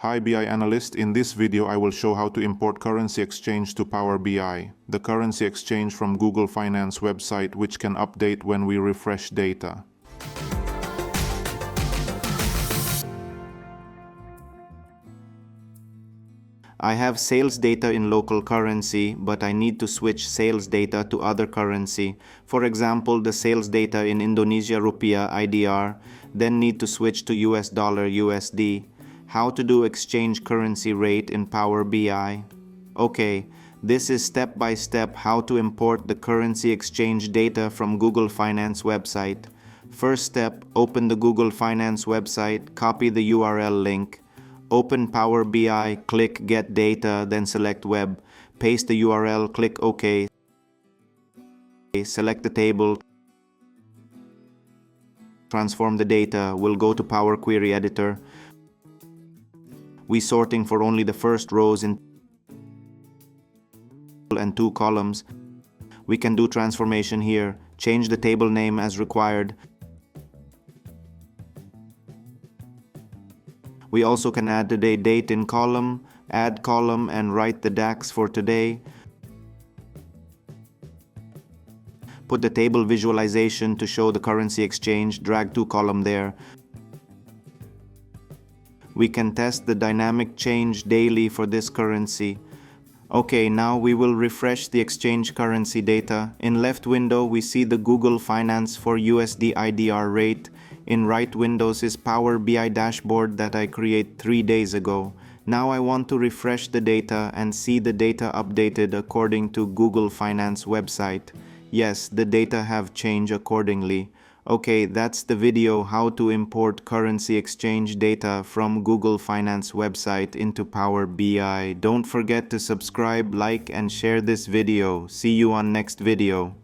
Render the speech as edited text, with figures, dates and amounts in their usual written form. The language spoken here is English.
Hi BI Analyst, in this video I will show how to import currency exchange to Power BI, the currency exchange from Google Finance website which can update when we refresh data. I have sales data in local currency, but I need to switch sales data to other currency. For example, the sales data in Indonesia Rupiah IDR, then need to switch to US dollar USD. How to do exchange currency rate in Power BI? Okay, this is step by step how to import the currency exchange data from Google Finance website. First step, open the Google Finance website, copy the URL link. Open Power BI, click Get Data, then select Web. Paste the URL, click OK. Select the table. Transform the data. We'll go to Power Query Editor. We sorting for only the first rows in and 2 columns. We can do transformation here. Change the table name as required. We also can add today date in column, add column and write the DAX for today. Put the table visualization to show the currency exchange, drag to column there. We can test the dynamic change daily for this currency. Okay, now we will refresh the exchange currency data. In left window, we see the Google Finance for USD IDR rate. In right windows is Power BI dashboard that I create 3 days ago. Now I want to refresh the data and see the data updated according to Google Finance website. Yes, the data have changed accordingly. Okay, that's the video how to import currency exchange data from Google Finance website into Power BI. Don't forget to subscribe, like and share this video. See you on next video.